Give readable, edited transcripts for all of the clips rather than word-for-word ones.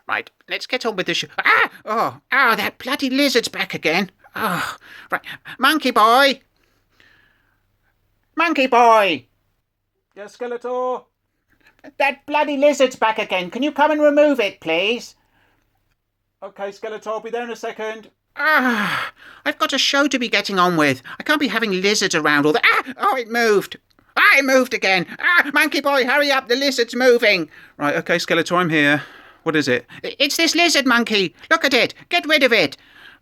Right, let's get on with the show. Oh, that bloody lizard's back again. Oh, right. Monkey boy! Monkey boy! Yes, Skeletor? That bloody lizard's back again. Can you come and remove it, please? Okay, Skeletor, I'll be there in a second. I've got a show to be getting on with. I can't be having lizards around all the... it moved. It moved again. Monkey boy, hurry up, the lizard's moving. Right, okay, Skeletor, I'm here. What is it? It's this lizard monkey. Look at it. Get rid of it.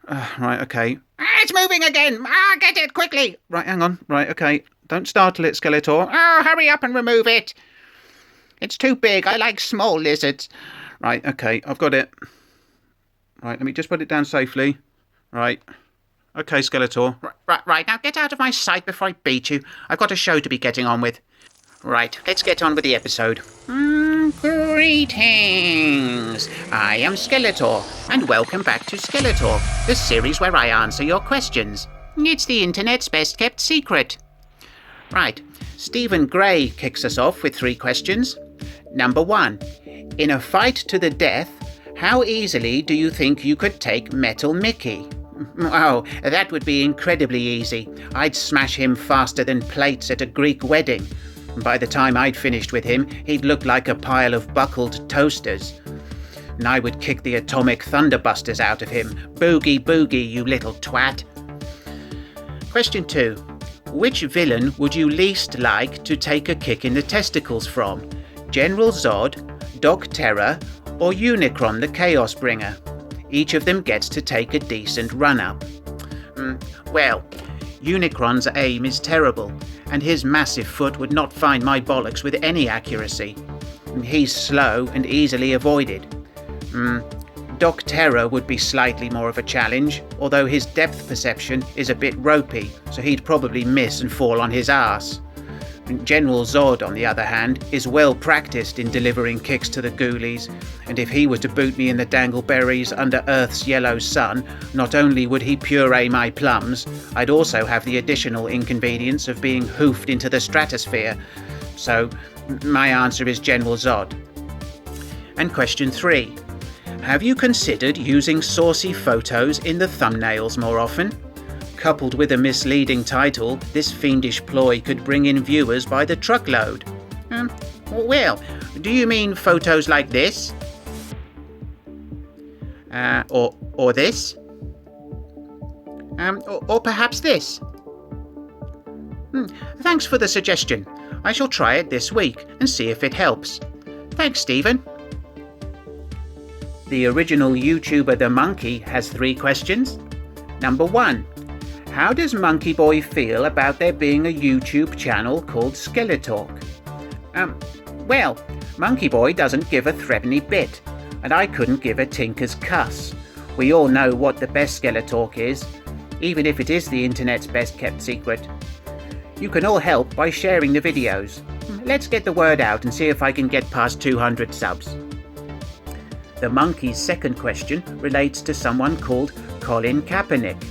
Right, okay. It's moving again. Get it quickly. Right, hang on. Right, okay. Don't startle it, Skeletor. Hurry up and remove it. It's too big. I like small lizards. Right, okay, I've got it. Right, let me just put it down safely. Right. Okay, Skeletor. Right, now get out of my sight before I beat you. I've got a show to be getting on with. Right, let's get on with the episode. Greetings! I am Skeletor, and welcome back to SkeleTalk, the series where I answer your questions. It's the internet's best kept secret. Right, Stephen Gray kicks us off with 3 questions. Number 1. In a fight to the death, how easily do you think you could take Metal Mickey? Oh, that would be incredibly easy. I'd smash him faster than plates at a Greek wedding. By the time I'd finished with him, he'd look like a pile of buckled toasters. And I would kick the atomic thunderbusters out of him. Boogie, boogie, you little twat. Question 2. Which villain would you least like to take a kick in the testicles from? General Zod, Doc Terror, or Unicron the Chaos Bringer? Each of them gets to take a decent run-up. Well, Unicron's aim is terrible, and his massive foot would not find my bollocks with any accuracy. He's slow and easily avoided. Doc Terror would be slightly more of a challenge, although his depth perception is a bit ropey, so he'd probably miss and fall on his ass. General Zod, on the other hand, is well practiced in delivering kicks to the ghoulies, and if he were to boot me in the dangleberries under Earth's yellow sun, not only would he puree my plums, I'd also have the additional inconvenience of being hoofed into the stratosphere. So, my answer is General Zod. And question 3. Have you considered using saucy photos in the thumbnails more often? Coupled with a misleading title, this fiendish ploy could bring in viewers by the truckload. Well, do you mean photos like this? Or this? Or perhaps this? Thanks for the suggestion. I shall try it this week and see if it helps. Thanks, Stephen. The original YouTuber The Monkey has 3 questions. Number 1. How does Monkey Boy feel about there being a YouTube channel called SkeleTalk? Well, Monkey Boy doesn't give a threepenny bit, and I couldn't give a tinker's cuss. We all know what the best SkeleTalk is, even if it is the internet's best kept secret. You can all help by sharing the videos. Let's get the word out and see if I can get past 200 subs. The monkey's second question relates to someone called Colin Kaepernick.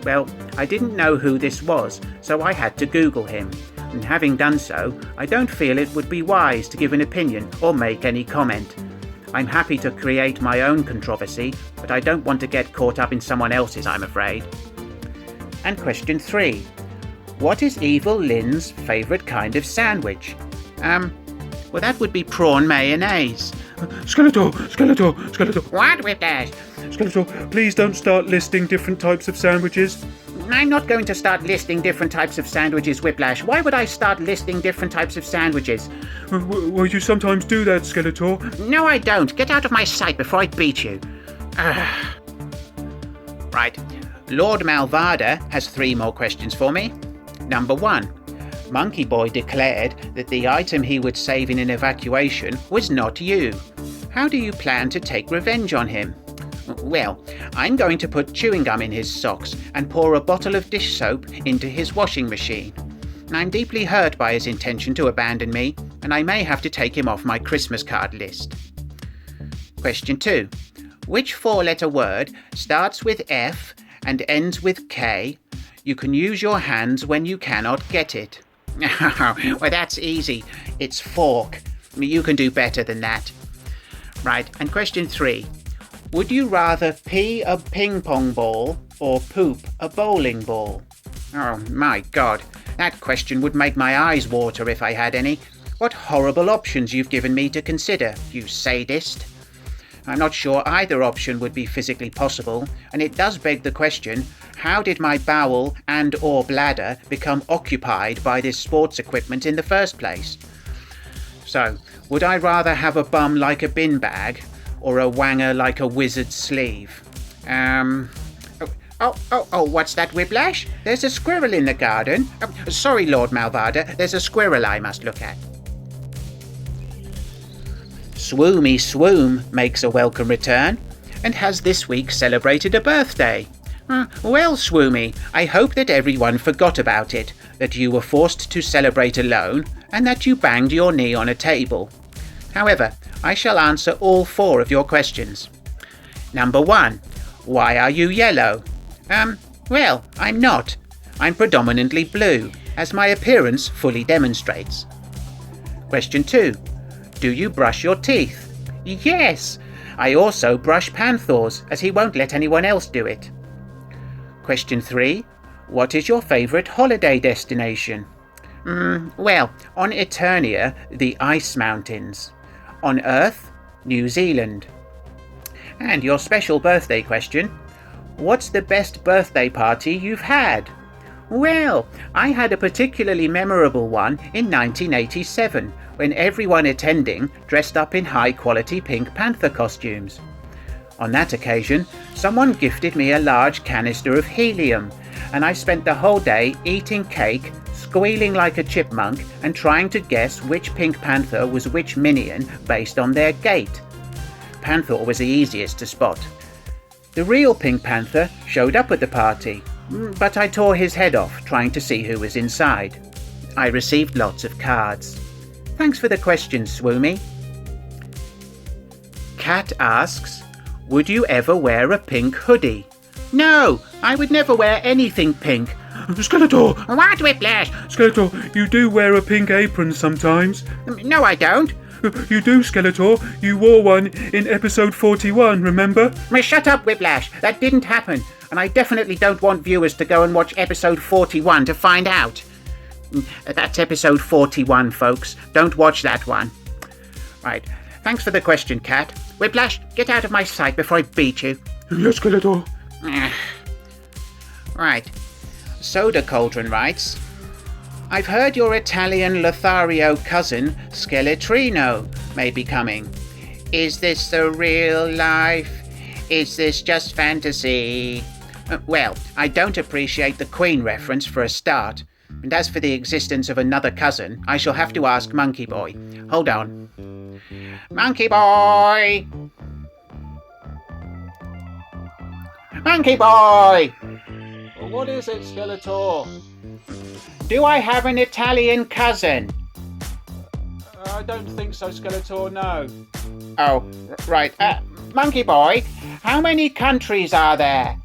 Well, I didn't know who this was, so I had to Google him. And having done so, I don't feel it would be wise to give an opinion or make any comment. I'm happy to create my own controversy, but I don't want to get caught up in someone else's, I'm afraid. And question 3. What is Evil Lynn's favourite kind of sandwich? Well, that would be prawn mayonnaise. Skeletor! What, Whiplash? Skeletor, please don't start listing different types of sandwiches. I'm not going to start listing different types of sandwiches, Whiplash. Why would I start listing different types of sandwiches? Well, you sometimes do that, Skeletor. No, I don't. Get out of my sight before I beat you. Right. Lord Malvada has 3 more questions for me. Number 1. Monkey Boy declared that the item he would save in an evacuation was not you. How do you plan to take revenge on him? Well, I'm going to put chewing gum in his socks and pour a bottle of dish soap into his washing machine. I'm deeply hurt by his intention to abandon me, and I may have to take him off my Christmas card list. Question 2. Which 4-letter word starts with F and ends with K? You can use your hands when you cannot get it. Well, that's easy. It's fork. You can do better than that. Right, and question 3. Would you rather pee a ping pong ball or poop a bowling ball? Oh my God, that question would make my eyes water if I had any. What horrible options you've given me to consider, you sadist. I'm not sure either option would be physically possible, and it does beg the question, how did my bowel and or bladder become occupied by this sports equipment in the first place? So, would I rather have a bum like a bin bag, or a wanger like a wizard's sleeve? What's that, Whiplash? There's a squirrel in the garden. Sorry, Lord Malvada, there's a squirrel I must look at. Swoomy Swoom makes a welcome return, and has this week celebrated a birthday. Well, Swoomy, I hope that everyone forgot about it, that you were forced to celebrate alone, and that you banged your knee on a table. However, I shall answer all 4 of your questions. Number 1. Why are you yellow? Well, I'm not. I'm predominantly blue, as my appearance fully demonstrates. Question 2. Do you brush your teeth? Yes. I also brush Panther's, as he won't let anyone else do it. Question 3. What is your favourite holiday destination? Well, on Eternia, the Ice Mountains. On Earth, New Zealand. And your special birthday question. What's the best birthday party you've had? Well, I had a particularly memorable one in 1987, when everyone attending dressed up in high-quality Pink Panther costumes. On that occasion, someone gifted me a large canister of helium, and I spent the whole day eating cake, squealing like a chipmunk, and trying to guess which Pink Panther was which minion based on their gait. Panther was the easiest to spot. The real Pink Panther showed up at the party, but I tore his head off trying to see who was inside. I received lots of cards. Thanks for the question, Swoomy. Cat asks, would you ever wear a pink hoodie? No, I would never wear anything pink. Skeletor! What, Whiplash? Skeletor, you do wear a pink apron sometimes. No, I don't. You do, Skeletor. You wore one in episode 41, remember? Shut up, Whiplash. That didn't happen, and I definitely don't want viewers to go and watch episode 41 to find out. That's episode 41, folks. Don't watch that one. Right. Thanks for the question, Cat. Whiplash, get out of my sight before I beat you. Yes, Skeletor. Right. Soda Cauldron writes, I've heard your Italian Lothario cousin, Skeletrino, may be coming. Is this the real life? Is this just fantasy? Well, I don't appreciate the Queen reference for a start. And as for the existence of another cousin, I shall have to ask Monkey Boy. Hold on. Monkey Boy! Monkey Boy! What is it, Skeletor? Do I have an Italian cousin? I don't think so, Skeletor, no. Oh, right. Monkey Boy, how many countries are there?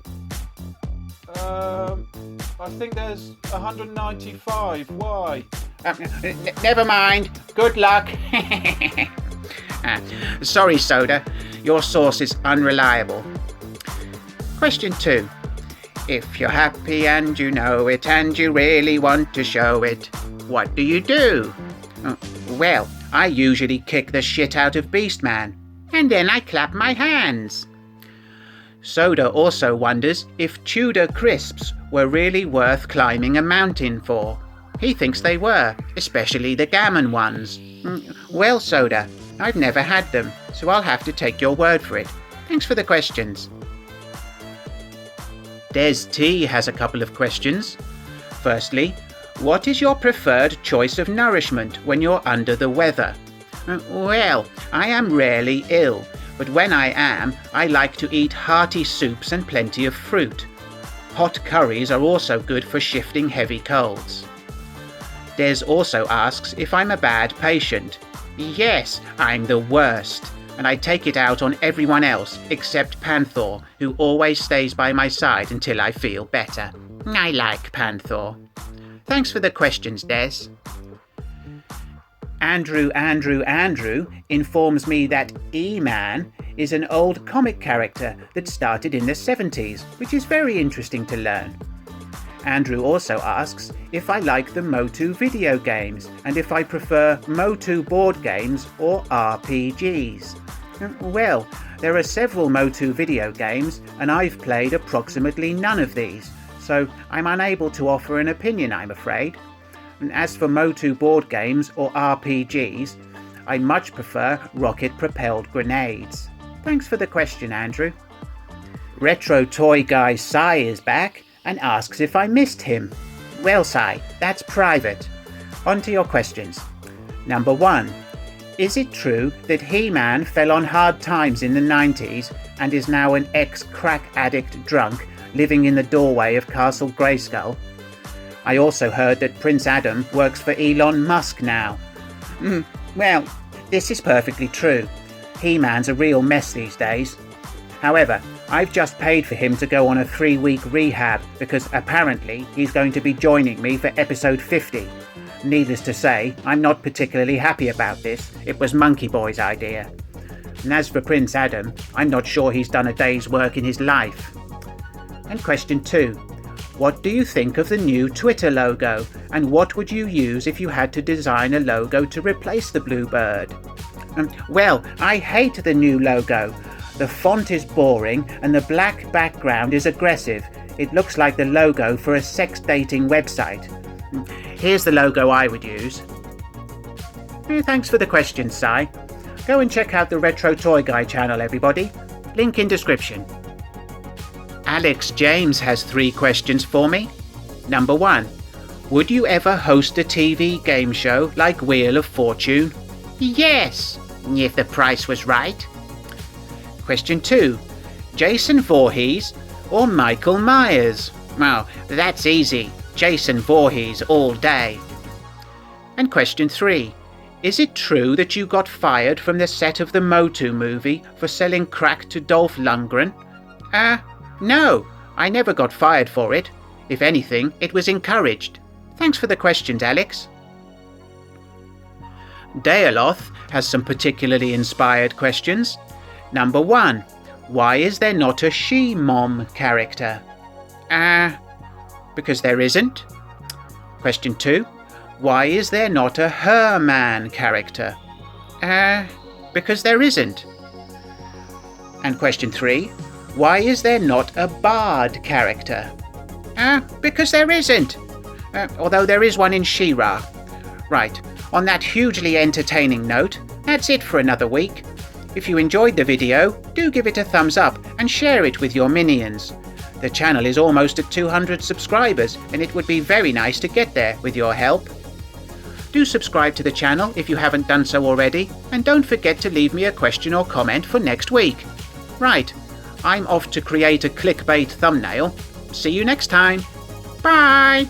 I think there's 195. Why? Never mind. Good luck. Sorry, Soda. Your source is unreliable. Question 2. If you're happy and you know it and you really want to show it, what do you do? Well, I usually kick the shit out of Beastman, and then I clap my hands. Soda also wonders if Tudor crisps were really worth climbing a mountain for. He thinks they were, especially the gammon ones. Well, Soda, I've never had them, so I'll have to take your word for it. Thanks for the questions. Des T has a couple of questions. Firstly, what is your preferred choice of nourishment when you're under the weather? Well, I am rarely ill, but when I am, I like to eat hearty soups and plenty of fruit. Hot curries are also good for shifting heavy colds. Des also asks if I'm a bad patient. Yes, I'm the worst, and I take it out on everyone else except Panther, who always stays by my side until I feel better. I like Panther. Thanks for the questions, Des. Andrew informs me that E-Man is an old comic character that started in the 70s, which is very interesting to learn. Andrew also asks if I like the MOTU video games and if I prefer MOTU board games or RPGs. Well, there are several MOTU video games and I've played approximately none of these, so I'm unable to offer an opinion, I'm afraid. And as for MOTU board games or RPGs, I much prefer rocket-propelled grenades. Thanks for the question, Andrew. Retro Toy Guy Sai is back and asks if I missed him. Well, Sai, that's private. On to your questions. Number 1. Is it true that He-Man fell on hard times in the 90s and is now an ex-crack addict drunk living in the doorway of Castle Grayskull? I also heard that Prince Adam works for Elon Musk now. Well, this is perfectly true. He-Man's a real mess these days. However, I've just paid for him to go on a 3-week rehab because apparently he's going to be joining me for episode 50. Needless to say, I'm not particularly happy about this. It was Monkey Boy's idea. And as for Prince Adam, I'm not sure he's done a day's work in his life. And question 2. What do you think of the new Twitter logo? And what would you use if you had to design a logo to replace the blue bird? Well, I hate the new logo. The font is boring and the black background is aggressive. It looks like the logo for a sex dating website. Here's the logo I would use. Thanks for the question, Sai. Go and check out the Retro Toy Guy channel, everybody. Link in description. Alex James has 3 questions for me. Number 1. Would you ever host a TV game show like Wheel of Fortune? Yes, if the price was right. Question 2. Jason Voorhees or Michael Myers? Oh, that's easy. Jason Voorhees all day. And question 3. Is it true that you got fired from the set of the MOTU movie for selling crack to Dolph Lundgren? No, I never got fired for it. If anything, it was encouraged. Thanks for the questions, Alex. Daeloth has some particularly inspired questions. Number 1. Why is there not a she-mom character? Because there isn't. Question 2. Why is there not a her-man character? Because there isn't. And question 3. Why is there not a bard character? Because there isn't. Although there is one in She-Ra. Right, on that hugely entertaining note, that's it for another week. If you enjoyed the video, do give it a thumbs up and share it with your minions. The channel is almost at 200 subscribers and it would be very nice to get there with your help. Do subscribe to the channel if you haven't done so already, and don't forget to leave me a question or comment for next week. Right, I'm off to create a clickbait thumbnail. See you next time. Bye!